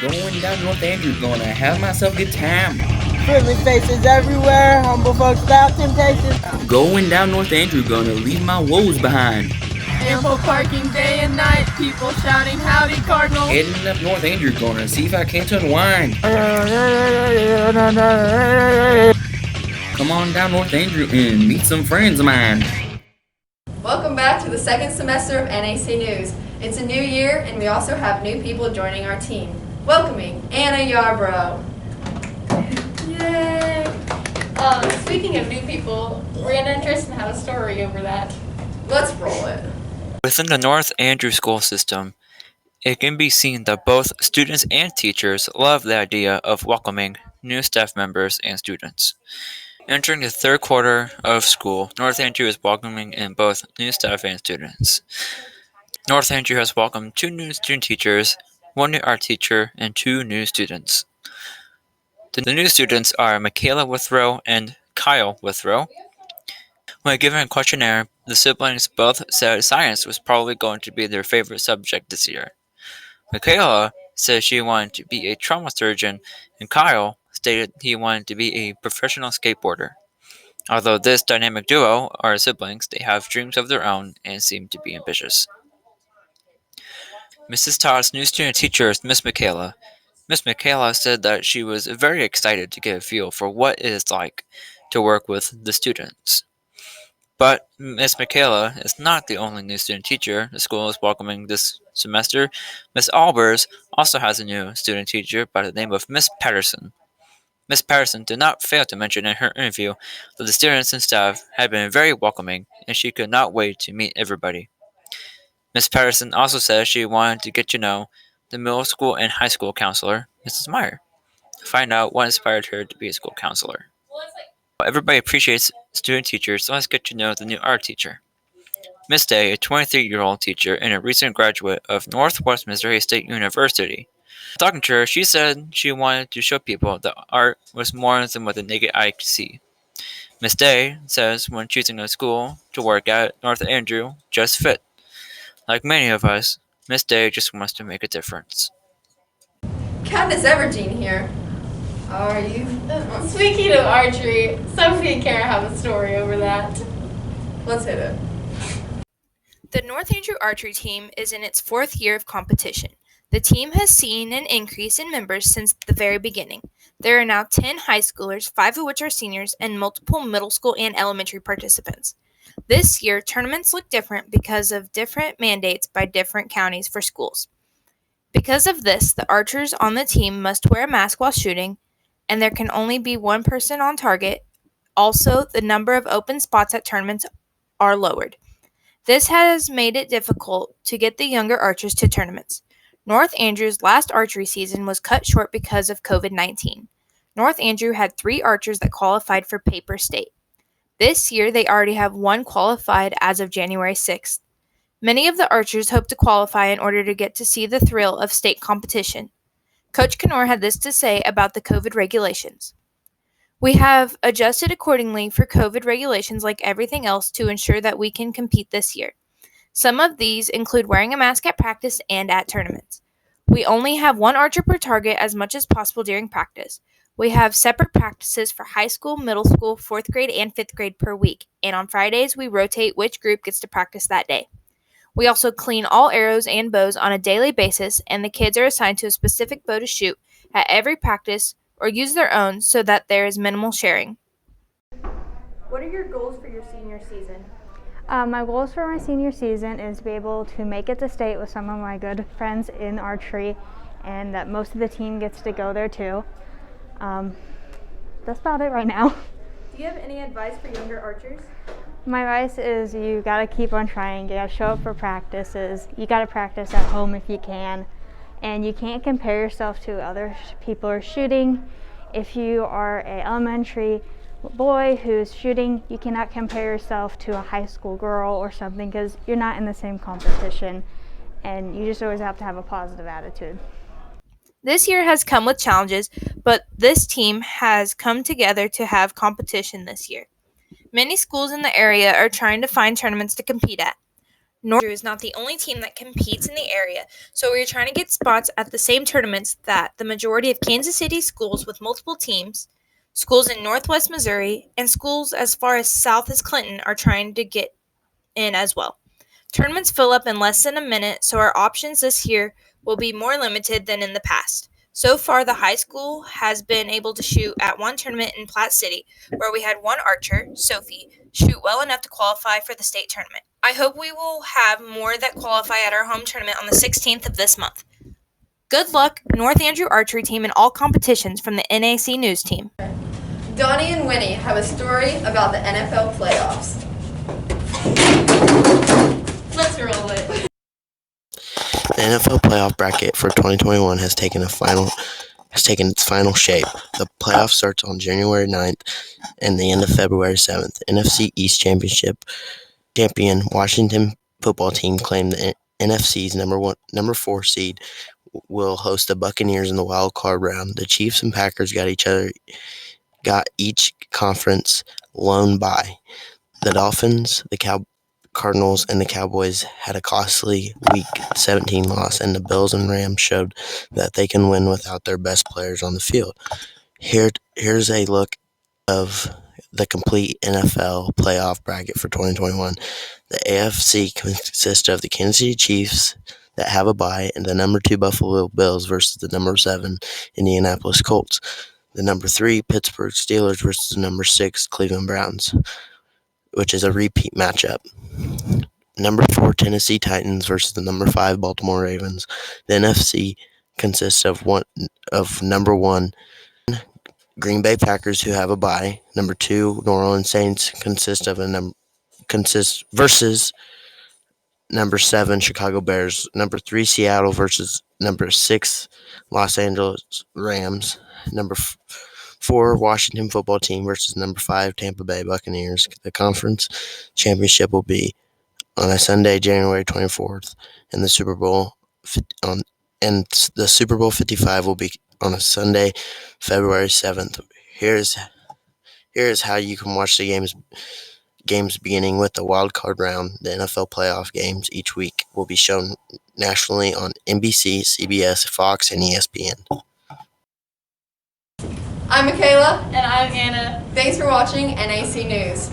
Going down North Andrew, gonna have myself a good time. Friendly faces everywhere, humble folks without temptation. Going down North Andrew, gonna leave my woes behind. Ample parking day and night, people shouting howdy Cardinal. Heading up North Andrew, gonna see if I can't unwind. Come on down North Andrew and meet some friends of mine. Welcome back to the second semester of NAC News. It's a new year and we also have new people joining our team. Welcoming Anna Yarbrough. Yay! Speaking of new people, Rand Anderson had a story over that. Let's roll it. Within the North Andrew school system, it can be seen that both students and teachers love the idea of welcoming new staff members and students. Entering the third quarter of school, North Andrew is welcoming in both new staff and students. North Andrew has welcomed 2 new student teachers, 1 new art teacher, and 2 new students. The new students are Michaela Withrow and Kyle Withrow. When given a questionnaire, the siblings both said science was probably going to be their favorite subject this year. Michaela said she wanted to be a trauma surgeon, and Kyle stated he wanted to be a professional skateboarder. Although this dynamic duo are siblings, they have dreams of their own and seem to be ambitious. Mrs. Todd's new student teacher is Miss Michaela. Miss Michaela said that she was very excited to get a feel for what it is like to work with the students. But Miss Michaela is not the only new student teacher the school is welcoming this semester. Miss Albers also has a new student teacher by the name of Miss Patterson. Miss Patterson did not fail to mention in her interview that the students and staff had been very welcoming and she could not wait to meet everybody. Miss Patterson also said she wanted to get to know the middle school and high school counselor, Mrs. Meyer, to find out what inspired her to be a school counselor. While everybody appreciates student teachers, let's get to know the new art teacher. Miss Day, a 23-year-old teacher and a recent graduate of Northwest Missouri State University. Talking to her, she said she wanted to show people that art was more than what the naked eye could see. Miss Day says when choosing a school to work at, North Andrew just fit. Like many of us, Miss Day just wants to make a difference. Katniss Evergene here. How are you? Speaking of archery, Sophie and Kara have a story over that. Let's hit it. The North Andrew Archery team is in its 4th year of competition. The team has seen an increase in members since the very beginning. There are now 10 high schoolers, 5 of which are seniors, and multiple middle school and elementary participants. This year, tournaments look different because of different mandates by different counties for schools. Because of this, the archers on the team must wear a mask while shooting, and there can only be one person on target. Also, the number of open spots at tournaments are lowered. This has made it difficult to get the younger archers to tournaments. North Andrew's last archery season was cut short because of COVID-19. North Andrew had 3 archers that qualified for Paper State. This year, they already have 1 qualified as of January 6th. Many of the archers hope to qualify in order to get to see the thrill of state competition. Coach Knorr had this to say about the COVID regulations. We have adjusted accordingly for COVID regulations like everything else to ensure that we can compete this year. Some of these include wearing a mask at practice and at tournaments. We only have 1 archer per target as much as possible during practice. We have separate practices for high school, middle school, 4th grade, and 5th grade per week, and on Fridays we rotate which group gets to practice that day. We also clean all arrows and bows on a daily basis, and the kids are assigned to a specific bow to shoot at every practice or use their own so that there is minimal sharing. What are your goals for your senior season? My goals for my senior season is to be able to make it to state with some of my good friends in archery, and that most of the team gets to go there too. That's about it right now. Do you have any advice for younger archers? My advice is you gotta keep on trying. You gotta show up for practices. You gotta practice at home if you can. And you can't compare yourself to other people who are shooting. If you are an elementary boy who's shooting, you cannot compare yourself to a high school girl or something because you're not in the same competition. And you just always have to have a positive attitude. This year has come with challenges, but this team has come together to have competition this year. Many schools in the area are trying to find tournaments to compete at. North Andrew is not the only team that competes in the area, so we are trying to get spots at the same tournaments that the majority of Kansas City schools with multiple teams, schools in Northwest Missouri, and schools as far as south as Clinton are trying to get in as well. Tournaments fill up in less than a minute, so our options this year will be more limited than in the past. So far, the high school has been able to shoot at one tournament in Platte City, where we had one archer, Sophie, shoot well enough to qualify for the state tournament. I hope we will have more that qualify at our home tournament on the 16th of this month. Good luck, North Andrew Archery Team, in all competitions from the NAC News Team. Donnie and Winnie have a story about the NFL playoffs. Let's roll it. The NFL playoff bracket for 2021 has taken its final shape. The playoff starts on January 9th and the end of February 7th. NFC East Championship champion Washington football team claimed the NFC's number 4 seed will host the Buccaneers in the wild card round. The Chiefs and Packers got each conference lone bye. The Dolphins, the Cardinals, and the Cowboys had a costly Week 17 loss, and the Bills and Rams showed that they can win without their best players on the field. Here's a look of the complete NFL playoff bracket for 2021. The AFC consists of the Kansas City Chiefs that have a bye, and the number 2 Buffalo Bills versus the number 7 Indianapolis Colts. The number 3 Pittsburgh Steelers versus the number 6 Cleveland Browns, which is a repeat matchup. Number 4 Tennessee Titans versus the number 5 Baltimore Ravens. The NFC consists of number 1 Green Bay Packers, who have a bye. Number 2 New Orleans Saints versus number 7 Chicago Bears. Number 3 Seattle versus number 6 Los Angeles Rams. Number 4 Washington football team versus number 5 Tampa Bay Buccaneers. The conference championship will be on a Sunday, January 24th, and the Super Bowl 55 will be on a Sunday, February 7th. Here's how you can watch the games beginning with the wild card round. The NFL playoff games each week will be shown nationally on NBC, CBS, Fox, and ESPN. I'm Michaela. And I'm Anna. Thanks for watching NAC News.